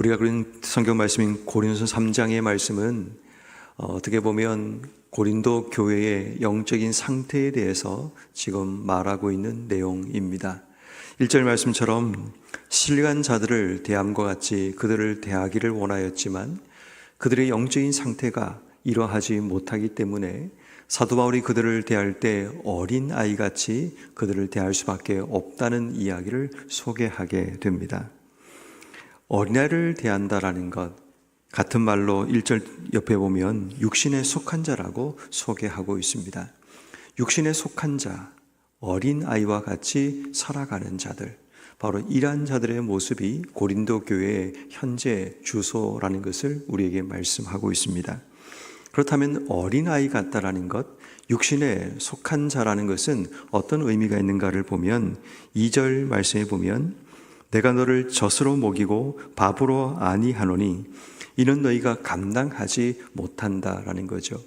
우리가 그린 성경 말씀인 고린도서 3장의 말씀은 어떻게 보면 고린도 교회의 영적인 상태에 대해서 지금 말하고 있는 내용입니다. 1절 말씀처럼 신령한 자들을 대함과 같이 그들을 대하기를 원하였지만 그들의 영적인 상태가 이러하지 못하기 때문에 사도 바울이 그들을 대할 때 어린 아이같이 그들을 대할 수밖에 없다는 이야기를 소개하게 됩니다. 어린아이를 대한다라는 것, 같은 말로 1절 옆에 보면 육신에 속한 자라고 소개하고 있습니다. 육신에 속한 자, 어린아이와 같이 살아가는 자들, 바로 이러한 자들의 모습이 고린도 교회의 현재 주소라는 것을 우리에게 말씀하고 있습니다. 그렇다면 어린아이 같다라는 것, 육신에 속한 자라는 것은 어떤 의미가 있는가를 보면 2절 말씀에 보면 내가 너를 젖으로 먹이고 밥으로 아니하노니 이는 너희가 감당하지 못한다라는 거죠.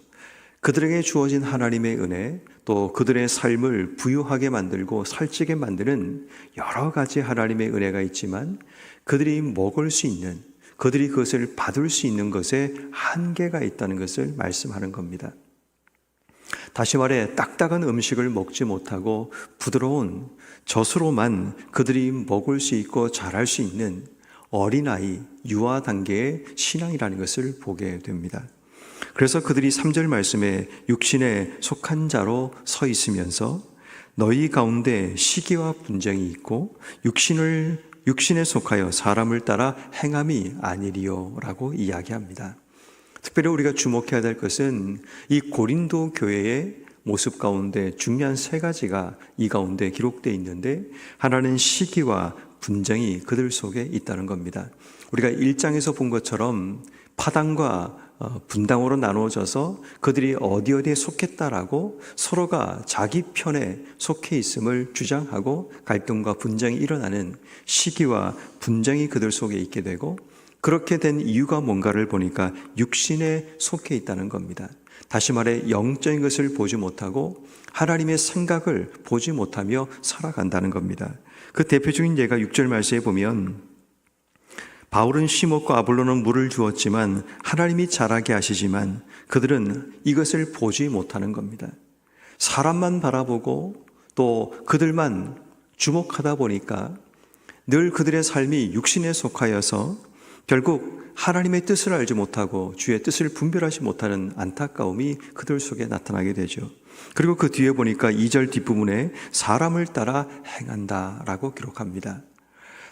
그들에게 주어진 하나님의 은혜, 또 그들의 삶을 부유하게 만들고 살찌게 만드는 여러 가지 하나님의 은혜가 있지만 그들이 먹을 수 있는, 그들이 그것을 받을 수 있는 것에 한계가 있다는 것을 말씀하는 겁니다. 다시 말해 딱딱한 음식을 먹지 못하고 부드러운 젖으로만 그들이 먹을 수 있고 자랄 수 있는 어린아이, 유아 단계의 신앙이라는 것을 보게 됩니다. 그래서 그들이 3절 말씀에 육신에 속한 자로 서 있으면서 너희 가운데 시기와 분쟁이 있고 육신에 속하여 사람을 따라 행함이 아니리요 라고 이야기합니다. 특별히 우리가 주목해야 될 것은 이 고린도 교회의 모습 가운데 중요한 3가지가 이 가운데 기록되어 있는데 하나는 시기와 분쟁이 그들 속에 있다는 겁니다. 우리가 1장에서 본 것처럼 파당과 분당으로 나누어져서 그들이 어디에 속했다라고 서로가 자기 편에 속해 있음을 주장하고 갈등과 분쟁이 일어나는 시기와 분쟁이 그들 속에 있게 되고 그렇게 된 이유가 뭔가를 보니까 육신에 속해 있다는 겁니다. 다시 말해 영적인 것을 보지 못하고 하나님의 생각을 보지 못하며 살아간다는 겁니다. 그 대표적인 예가 6절 말씀에 보면 바울은 심었고 아볼로는 물을 주었지만 하나님이 자라게 하시지만 그들은 이것을 보지 못하는 겁니다. 사람만 바라보고 또 그들만 주목하다 보니까 늘 그들의 삶이 육신에 속하여서 결국 하나님의 뜻을 알지 못하고 주의 뜻을 분별하지 못하는 안타까움이 그들 속에 나타나게 되죠. 그리고 그 뒤에 보니까 2절 뒷부분에 사람을 따라 행한다라고 기록합니다.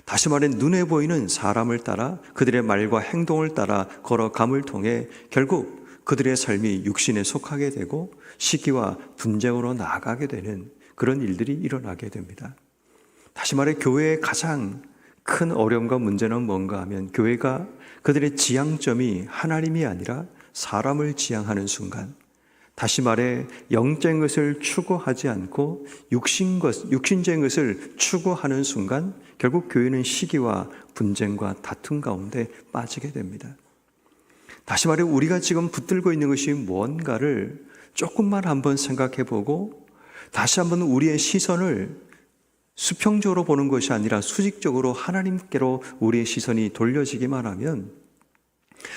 다시 말해 눈에 보이는 사람을 따라 그들의 말과 행동을 따라 걸어감을 통해 결국 그들의 삶이 육신에 속하게 되고 시기와 분쟁으로 나아가게 되는 그런 일들이 일어나게 됩니다. 다시 말해 교회의 가장 큰 어려움과 문제는 뭔가 하면 교회가 그들의 지향점이 하나님이 아니라 사람을 지향하는 순간, 다시 말해 영적인 것을 추구하지 않고 육신적인 것을 추구하는 순간 결국 교회는 시기와 분쟁과 다툼 가운데 빠지게 됩니다. 다시 말해 우리가 지금 붙들고 있는 것이 뭔가를 조금만 한번 생각해 보고 다시 한번 우리의 시선을 수평적으로 보는 것이 아니라 수직적으로 하나님께로 우리의 시선이 돌려지기만 하면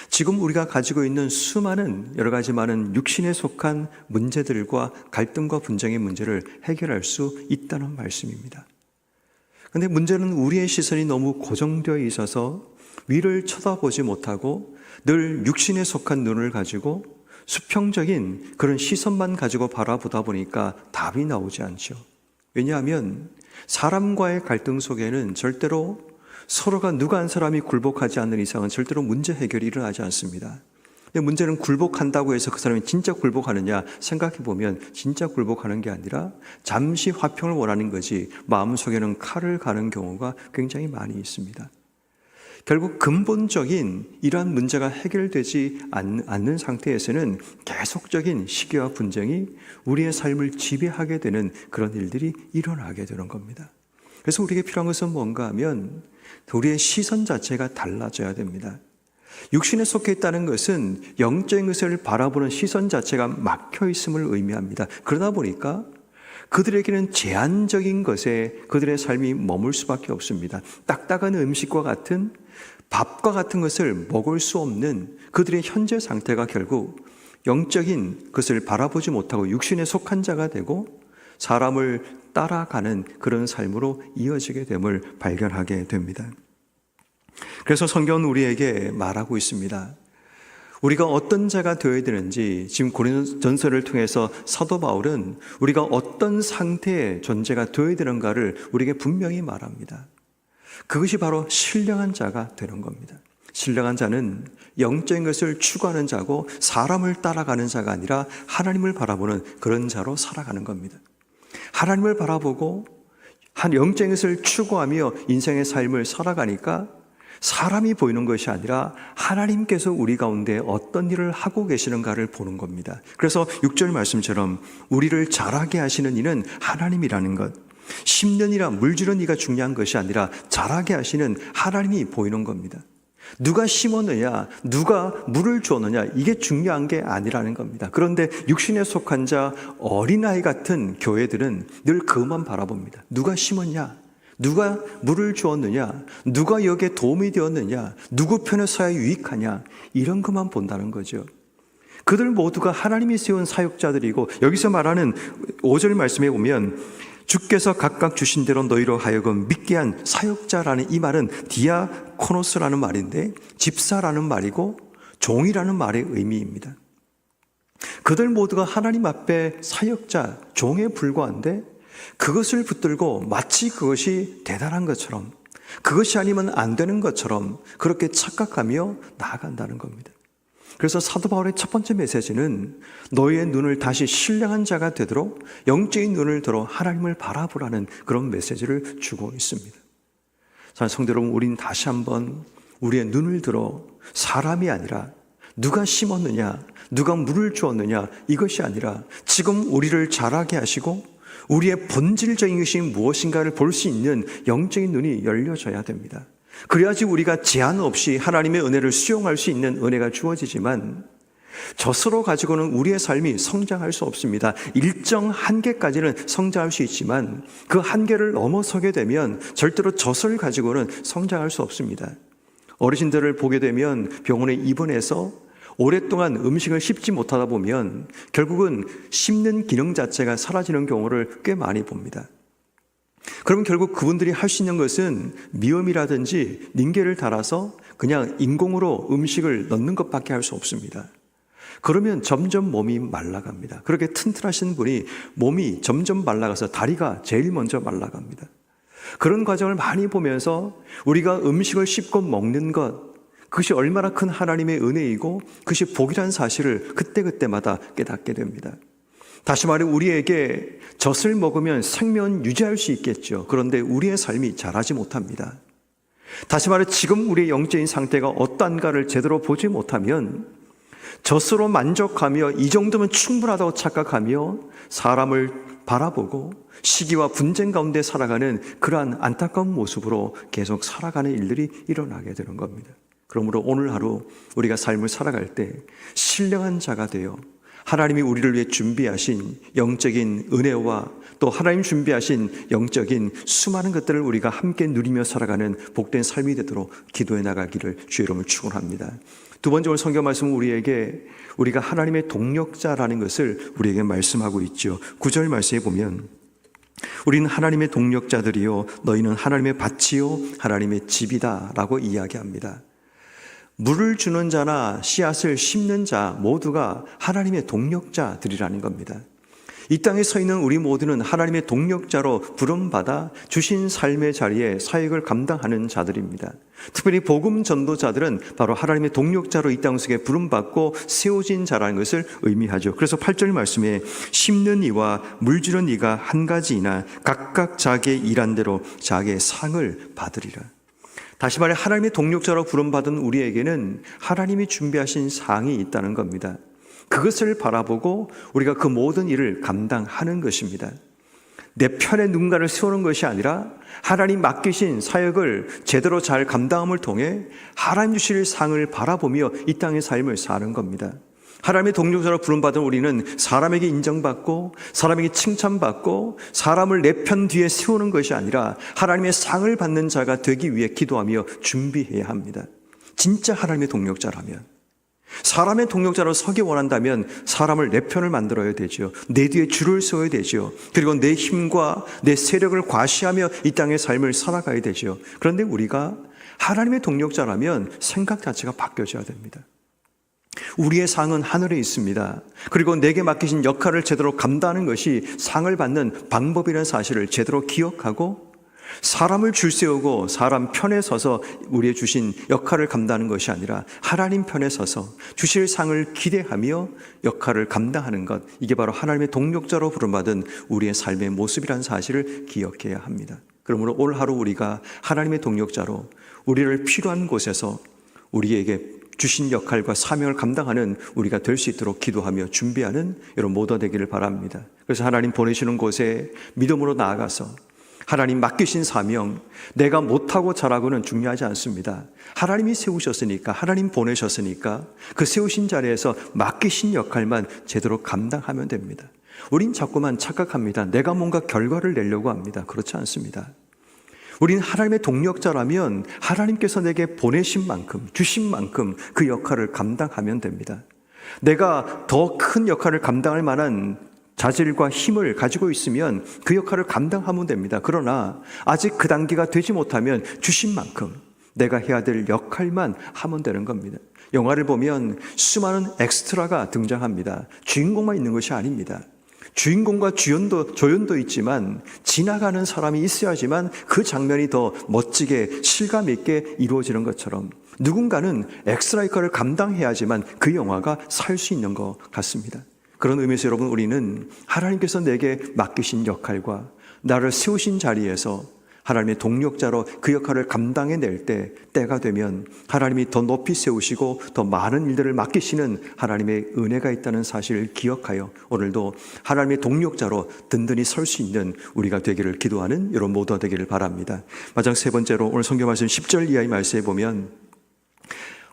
지금 우리가 가지고 있는 수많은 여러 가지 많은 육신에 속한 문제들과 갈등과 분쟁의 문제를 해결할 수 있다는 말씀입니다. 그런데 문제는 우리의 시선이 너무 고정되어 있어서 위를 쳐다보지 못하고 늘 육신에 속한 눈을 가지고 수평적인 그런 시선만 가지고 바라보다 보니까 답이 나오지 않죠. 왜냐하면 사람과의 갈등 속에는 절대로 서로가 누가 한 사람이 굴복하지 않는 이상은 절대로 문제 해결이 일어나지 않습니다. 근데 문제는 굴복한다고 해서 그 사람이 진짜 굴복하느냐 생각해 보면 진짜 굴복하는 게 아니라 잠시 화평을 원하는 거지 마음속에는 칼을 가는 경우가 굉장히 많이 있습니다. 결국 근본적인 이러한 문제가 해결되지 않는 상태에서는 계속적인 시기와 분쟁이 우리의 삶을 지배하게 되는 그런 일들이 일어나게 되는 겁니다. 그래서 우리에게 필요한 것은 뭔가 하면 우리의 시선 자체가 달라져야 됩니다. 육신에 속해 있다는 것은 영적인 것을 바라보는 시선 자체가 막혀 있음을 의미합니다. 그러다 보니까 그들에게는 제한적인 것에 그들의 삶이 머물 수밖에 없습니다. 딱딱한 음식과 같은 밥과 같은 것을 먹을 수 없는 그들의 현재 상태가 결국 영적인 것을 바라보지 못하고 육신에 속한 자가 되고 사람을 따라가는 그런 삶으로 이어지게 됨을 발견하게 됩니다. 그래서 성경은 우리에게 말하고 있습니다. 우리가 어떤 자가 되어야 되는지 지금 고린도전서를 통해서 사도 바울은 우리가 어떤 상태의 존재가 되어야 되는가를 우리에게 분명히 말합니다. 그것이 바로 신령한 자가 되는 겁니다. 신령한 자는 영적인 것을 추구하는 자고 사람을 따라가는 자가 아니라 하나님을 바라보는 그런 자로 살아가는 겁니다. 하나님을 바라보고 한 영적인 것을 추구하며 인생의 삶을 살아가니까 사람이 보이는 것이 아니라 하나님께서 우리 가운데 어떤 일을 하고 계시는가를 보는 겁니다. 그래서 6절 말씀처럼 우리를 자라게 하시는 이는 하나님이라는 것, 심는 이나 물주는 이가 중요한 것이 아니라 자라게 하시는 하나님이 보이는 겁니다. 누가 심었느냐, 누가 물을 주었느냐, 이게 중요한 게 아니라는 겁니다. 그런데 육신에 속한 자, 어린아이 같은 교회들은 늘 그것만 바라봅니다. 누가 심었냐, 누가 물을 주었느냐, 누가 여기에 도움이 되었느냐, 누구 편에 서야 유익하냐, 이런 것만 본다는 거죠. 그들 모두가 하나님이 세운 사역자들이고, 여기서 말하는 5절 말씀에 보면 주께서 각각 주신 대로 너희로 하여금 믿게 한 사역자라는 이 말은 디아코노스라는 말인데 집사라는 말이고 종이라는 말의 의미입니다. 그들 모두가 하나님 앞에 사역자, 종에 불과한데 그것을 붙들고 마치 그것이 대단한 것처럼, 그것이 아니면 안 되는 것처럼 그렇게 착각하며 나아간다는 겁니다. 그래서 사도 바울의 첫 번째 메시지는 너희의 눈을 다시 신령한 자가 되도록 영적인 눈을 들어 하나님을 바라보라는 그런 메시지를 주고 있습니다. 성도 여러분, 우린 다시 한번 우리의 눈을 들어 사람이 아니라 누가 심었느냐, 누가 물을 주었느냐, 이것이 아니라 지금 우리를 자라게 하시고 우리의 본질적인 것이 무엇인가를 볼 수 있는 영적인 눈이 열려져야 됩니다. 그래야지 우리가 제한 없이 하나님의 은혜를 수용할 수 있는 은혜가 주어지지만 젖으로 가지고는 우리의 삶이 성장할 수 없습니다. 일정 한계까지는 성장할 수 있지만 그 한계를 넘어서게 되면 절대로 젖을 가지고는 성장할 수 없습니다. 어르신들을 보게 되면 병원에 입원해서 오랫동안 음식을 씹지 못하다 보면 결국은 씹는 기능 자체가 사라지는 경우를 꽤 많이 봅니다. 그러면 결국 그분들이 할 수 있는 것은 미음이라든지 닌게를 달아서 그냥 인공으로 음식을 넣는 것밖에 할 수 없습니다. 그러면 점점 몸이 말라갑니다. 그렇게 튼튼하신 분이 몸이 점점 말라가서 다리가 제일 먼저 말라갑니다. 그런 과정을 많이 보면서 우리가 음식을 씹고 먹는 것, 그것이 얼마나 큰 하나님의 은혜이고 그것이 복이라는 사실을 그때그때마다 깨닫게 됩니다. 다시 말해 우리에게 젖을 먹으면 생명은 유지할 수 있겠죠. 그런데 우리의 삶이 자라지 못합니다. 다시 말해 지금 우리의 영적인 상태가 어떠한가를 제대로 보지 못하면 젖으로 만족하며 이 정도면 충분하다고 착각하며 사람을 바라보고 시기와 분쟁 가운데 살아가는 그러한 안타까운 모습으로 계속 살아가는 일들이 일어나게 되는 겁니다. 그러므로 오늘 하루 우리가 삶을 살아갈 때 신령한 자가 되어 하나님이 우리를 위해 준비하신 영적인 은혜와 또 하나님 준비하신 영적인 수많은 것들을 우리가 함께 누리며 살아가는 복된 삶이 되도록 기도해 나가기를 주의 이름으로 축원합니다. 두 번째 오늘 성경 말씀은 우리가 하나님의 동력자라는 것을 우리에게 말씀하고 있죠. 9절 말씀에 보면 우리는 하나님의 동력자들이요 너희는 하나님의 밭이요 하나님의 집이다 라고 이야기합니다. 물을 주는 자나 씨앗을 심는 자 모두가 하나님의 동력자들이라는 겁니다. 이 땅에 서 있는 우리 모두는 하나님의 동력자로 부름받아 주신 삶의 자리에 사역을 감당하는 자들입니다. 특별히 복음 전도자들은 바로 하나님의 동력자로 이 땅 속에 부름받고 세워진 자라는 것을 의미하죠. 그래서 8절 말씀에 심는 이와 물주는 이가 한 가지이나 각각 자기의 일한 대로 자기의 상을 받으리라. 다시 말해 하나님의 동력자로 부름받은 우리에게는 하나님이 준비하신 상이 있다는 겁니다. 그것을 바라보고 우리가 그 모든 일을 감당하는 것입니다. 내 편에 누군가를 세우는 것이 아니라 하나님 맡기신 사역을 제대로 잘 감당함을 통해 하나님 주실 상을 바라보며 이 땅의 삶을 사는 겁니다. 하나님의 동력자로 부름받은 우리는 사람에게 인정받고 사람에게 칭찬받고 사람을 내 편 뒤에 세우는 것이 아니라 하나님의 상을 받는 자가 되기 위해 기도하며 준비해야 합니다. 진짜 하나님의 동력자라면, 사람의 동력자로 서기 원한다면 사람을 내 편을 만들어야 되죠. 내 뒤에 줄을 서야 되죠. 그리고 내 힘과 내 세력을 과시하며 이 땅의 삶을 살아가야 되죠. 그런데 우리가 하나님의 동력자라면 생각 자체가 바뀌어져야 됩니다. 우리의 상은 하늘에 있습니다. 그리고 내게 맡기신 역할을 제대로 감당하는 것이 상을 받는 방법이라는 사실을 제대로 기억하고, 사람을 줄 세우고 사람 편에 서서 우리의 주신 역할을 감당하는 것이 아니라 하나님 편에 서서 주실 상을 기대하며 역할을 감당하는 것, 이게 바로 하나님의 동력자로 부름받은 우리의 삶의 모습이라는 사실을 기억해야 합니다. 그러므로 올 하루 우리가 하나님의 동력자로 우리를 필요한 곳에서 우리에게 주신 역할과 사명을 감당하는 우리가 될 수 있도록 기도하며 준비하는 여러분 모두 되기를 바랍니다. 그래서 하나님 보내시는 곳에 믿음으로 나아가서 하나님 맡기신 사명, 내가 못하고 잘하고는 중요하지 않습니다. 하나님이 세우셨으니까, 하나님 보내셨으니까 그 세우신 자리에서 맡기신 역할만 제대로 감당하면 됩니다. 우린 자꾸만 착각합니다. 내가 뭔가 결과를 내려고 합니다. 그렇지 않습니다. 우린 하나님의 동력자라면 하나님께서 내게 보내신 만큼, 주신 만큼 그 역할을 감당하면 됩니다. 내가 더 큰 역할을 감당할 만한 자질과 힘을 가지고 있으면 그 역할을 감당하면 됩니다. 그러나 아직 그 단계가 되지 못하면 주신 만큼 내가 해야 될 역할만 하면 되는 겁니다. 영화를 보면 수많은 엑스트라가 등장합니다. 주인공만 있는 것이 아닙니다. 주인공과 조연도 있지만 지나가는 사람이 있어야지만 그 장면이 더 멋지게 실감 있게 이루어지는 것처럼 누군가는 엑스트라 역할을 감당해야지만 그 영화가 살 수 있는 것 같습니다. 그런 의미에서 여러분, 우리는 하나님께서 내게 맡기신 역할과 나를 세우신 자리에서 하나님의 동력자로 그 역할을 감당해낼 때가 되면 하나님이 더 높이 세우시고 더 많은 일들을 맡기시는 하나님의 은혜가 있다는 사실을 기억하여 오늘도 하나님의 동력자로 든든히 설 수 있는 우리가 되기를 기도하는 여러분 모두가 되기를 바랍니다. 마지막 세 번째로 오늘 성경 말씀 10절 이하의 말씀에 보면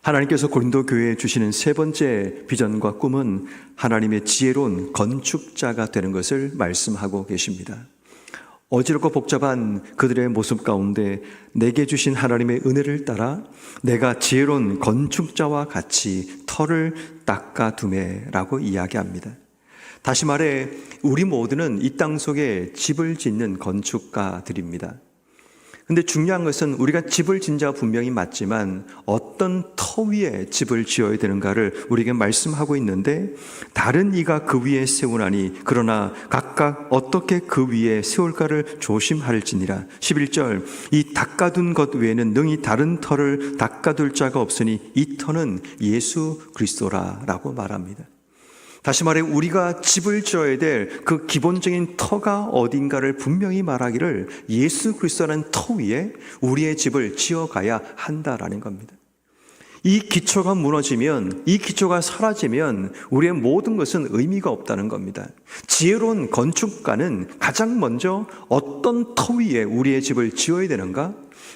하나님께서 고린도 교회에 주시는 세 번째 비전과 꿈은 하나님의 지혜로운 건축자가 되는 것을 말씀하고 계십니다. 어지럽고 복잡한 그들의 모습 가운데 내게 주신 하나님의 은혜를 따라 내가 지혜로운 건축자와 같이 터를 닦아두매라고 이야기합니다. 다시 말해 우리 모두는 이 땅 속에 집을 짓는 건축가들입니다. 근데 중요한 것은 우리가 집을 짓는 자가 분명히 맞지만 어떤 터 위에 집을 지어야 되는가를 우리에게 말씀하고 있는데, 다른 이가 그 위에 세우나니 그러나 각각 어떻게 그 위에 세울까를 조심할지니라. 11절, 이 닦아둔 것 외에는 능히 다른 터를 닦아둘 자가 없으니 이 터는 예수 그리스도라라고 말합니다. 다시 말해 우리가 집을 지어야 될 그 기본적인 터가 어딘가를 분명히 말하기를 예수 그리스도라는 터 위에 우리의 집을 지어가야 한다라는 겁니다. 이 기초가 무너지면, 이 기초가 사라지면 우리의 모든 것은 의미가 없다는 겁니다. 지혜로운 건축가는 가장 먼저 어떤 터 위에 우리의 집을 지어야 되는가?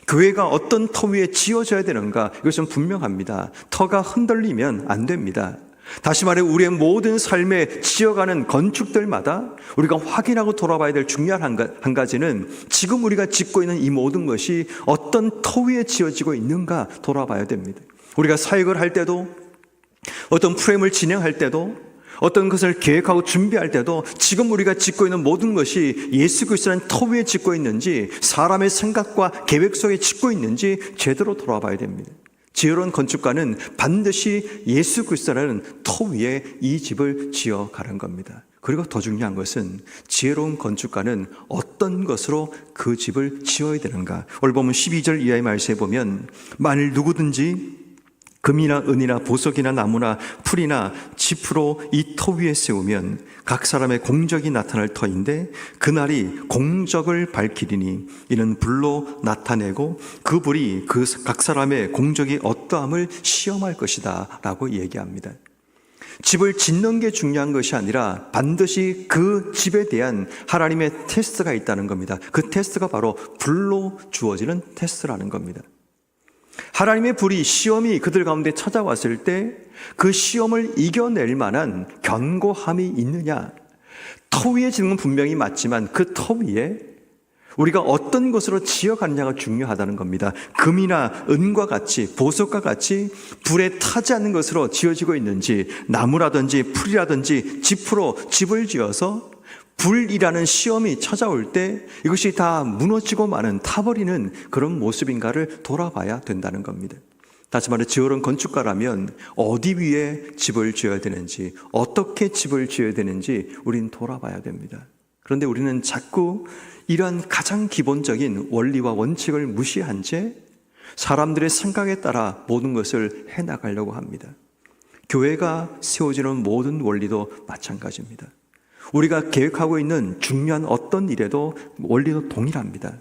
교회가 어떤 터 위에 지어져야 되는가? 이것은 분명합니다. 터가 흔들리면 안 됩니다. 다시 말해 우리의 모든 삶에 지어가는 건축들마다 우리가 확인하고 돌아봐야 될 중요한 한 가지는 지금 우리가 짓고 있는 이 모든 것이 어떤 터 위에 지어지고 있는가 돌아봐야 됩니다. 우리가 사역을 할 때도, 어떤 프레임을 진행할 때도, 어떤 것을 계획하고 준비할 때도 지금 우리가 짓고 있는 모든 것이 예수 그리스도라는 터 위에 짓고 있는지, 사람의 생각과 계획 속에 짓고 있는지 제대로 돌아봐야 됩니다. 지혜로운 건축가는 반드시 예수 그리스도라는 터 위에 이 집을 지어가는 겁니다. 그리고 더 중요한 것은 지혜로운 건축가는 어떤 것으로 그 집을 지어야 되는가. 오늘 보면 12절 이하의 말씀에 보면 만일 누구든지 금이나 은이나 보석이나 나무나 풀이나 짚으로 이 터 위에 세우면 각 사람의 공적이 나타날 터인데 그날이 공적을 밝히리니 이는 불로 나타내고 그 불이 그 각 사람의 공적이 어떠함을 시험할 것이다 라고 얘기합니다. 집을 짓는 게 중요한 것이 아니라 반드시 그 집에 대한 하나님의 테스트가 있다는 겁니다. 그 테스트가 바로 불로 주어지는 테스트라는 겁니다. 하나님의 불이, 시험이 그들 가운데 찾아왔을 때 그 시험을 이겨낼 만한 견고함이 있느냐. 터 위에 짓는 건 분명히 맞지만 그 터 위에 우리가 어떤 것으로 지어가느냐가 중요하다는 겁니다. 금이나 은과 같이, 보석과 같이 불에 타지 않는 것으로 지어지고 있는지, 나무라든지 풀이라든지 짚으로 집을 지어서 불이라는 시험이 찾아올 때 이것이 다 무너지고 마는, 타버리는 그런 모습인가를 돌아봐야 된다는 겁니다. 다시 말해 지어온 건축가라면 어디 위에 집을 지어야 되는지, 어떻게 집을 지어야 되는지 우리는 돌아봐야 됩니다. 그런데 우리는 자꾸 이러한 가장 기본적인 원리와 원칙을 무시한 채 사람들의 생각에 따라 모든 것을 해나가려고 합니다. 교회가 세워지는 모든 원리도 마찬가지입니다. 우리가 계획하고 있는 중요한 어떤 일에도 원리도 동일합니다.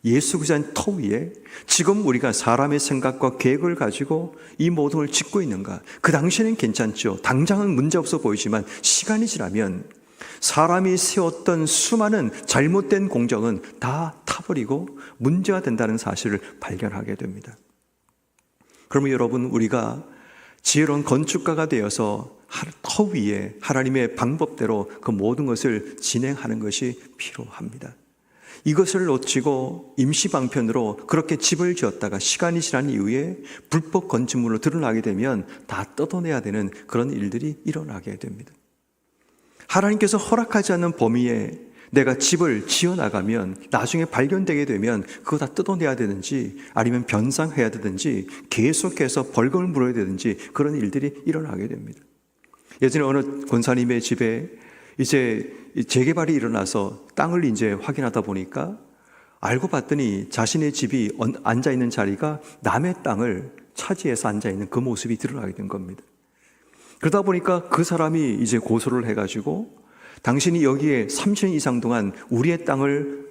예수 그리스도의 터 위에 지금 우리가 사람의 생각과 계획을 가지고 이 모든 걸 짓고 있는가? 그 당시에는 괜찮죠. 당장은 문제없어 보이지만 시간이 지나면 사람이 세웠던 수많은 잘못된 공정은 다 타버리고 문제가 된다는 사실을 발견하게 됩니다. 그러면 여러분, 우리가 지혜로운 건축가가 되어서 터 위에 하나님의 방법대로 그 모든 것을 진행하는 것이 필요합니다. 이것을 놓치고 임시방편으로 그렇게 집을 지었다가 시간이 지난 이후에 불법 건축물로 드러나게 되면 다 뜯어내야 되는 그런 일들이 일어나게 됩니다. 하나님께서 허락하지 않는 범위에 내가 집을 지어나가면 나중에 발견되게 되면 그거 다 뜯어내야 되든지 아니면 변상해야 되든지 계속해서 벌금을 물어야 되든지 그런 일들이 일어나게 됩니다. 예전에 어느 권사님의 집에 이제 재개발이 일어나서 땅을 이제 확인하다 보니까 알고 봤더니 자신의 집이 앉아있는 자리가 남의 땅을 차지해서 앉아있는 그 모습이 드러나게 된 겁니다. 그러다 보니까 그 사람이 이제 고소를 해가지고 당신이 여기에 30년 이상 동안 우리의 땅을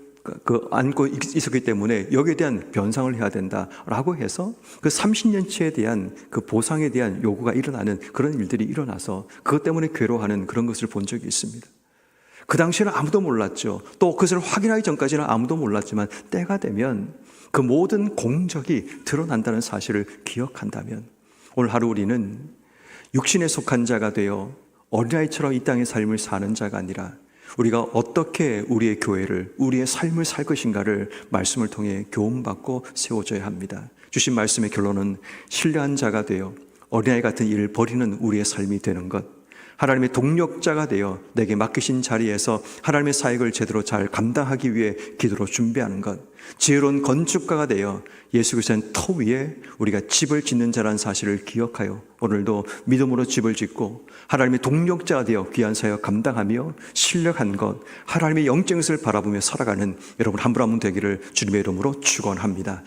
안고 있었기 때문에 여기에 대한 변상을 해야 된다라고 해서 그 30년치에 대한 그 보상에 대한 요구가 일어나는 그런 일들이 일어나서 그것 때문에 괴로워하는 그런 것을 본 적이 있습니다. 그 당시에는 아무도 몰랐죠. 또 그것을 확인하기 전까지는 아무도 몰랐지만 때가 되면 그 모든 공적이 드러난다는 사실을 기억한다면 오늘 하루 우리는 육신에 속한 자가 되어 어린아이처럼 이 땅의 삶을 사는 자가 아니라 우리가 어떻게 우리의 교회를, 우리의 삶을 살 것인가를 말씀을 통해 교훈받고 세워져야 합니다. 주신 말씀의 결론은 신뢰한 자가 되어 어린아이 같은 일을 버리는 우리의 삶이 되는 것, 하나님의 동력자가 되어 내게 맡기신 자리에서 하나님의 사역을 제대로 잘 감당하기 위해 기도로 준비하는 것, 지혜로운 건축가가 되어 예수 그리스도의 터 위에 우리가 집을 짓는 자라는 사실을 기억하여 오늘도 믿음으로 집을 짓고 하나님의 동력자가 되어 귀한 사역 감당하며 신력한 것, 하나님의 영적인 것을 바라보며 살아가는 여러분 한 분 한 분 되기를 주님의 이름으로 축원합니다.